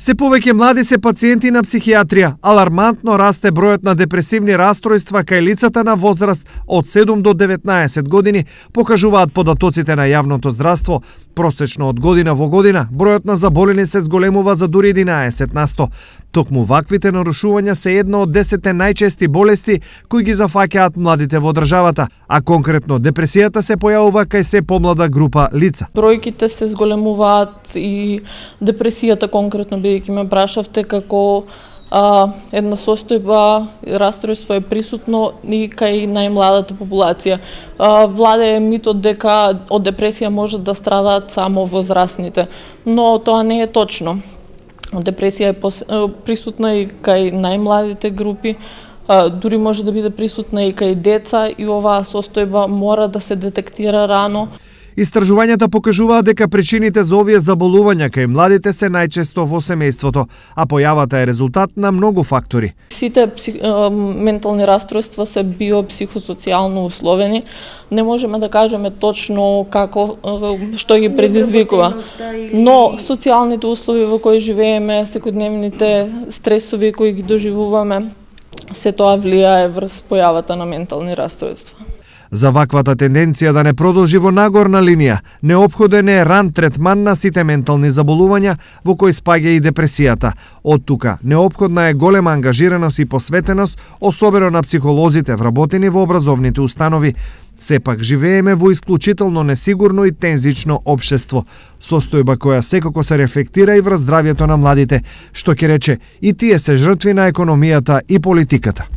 Се повеќе млади се пациенти на психијатрија. Алармантно расте бројот на депресивни расстройства кај лицата на возраст од 7 до 19 години, покажуваат податоците на јавното здравство. Просечно од година во година, бројот на заболени се зголемува за дури 11%. Токму ваквите нарушувања се една од 10 најчести болести кои ги зафаќаат младите во државата, а конкретно депресијата се појавува кај се помлада група лица. Бројките се зголемуваат и депресијата конкретно, бидејќи ме прашавте како една состојба расстройство е присутно и кај најмладата популација. Владе митот дека од депресија може да страдаат само возрастните, но тоа не е точно. Депресија е присутна и кај најмладите групи, дури може да биде присутна и кај деца и оваа состојба мора да се детектира рано. Истражувањата покажуваат дека причините за овие заболувања кај младите се најчесто во семејството, а појавата е резултат на многу фактори. Сите ментални расстройства се биопсихосоцијално условени. Не можеме да кажеме точно како што ги предизвикува. Но социјалните услови во кои живееме, секојдневните стресови кои ги доживуваме, се тоа влијае врз појавата на ментални расстройства. За ваквата тенденција да не продолжи во нагорна линија, неопходен е ран третман на сите ментални заболувања во кои спаѓа и депресијата. Од тука, неопходна е голема ангажираност и посветеност, особено на психолозите вработени во образовните установи. Сепак живееме во исклучително несигурно и тензично општество, состојба која секако се рефлектира и врз здравјето на младите, што ќе рече и тие се жртви на економијата и политиката.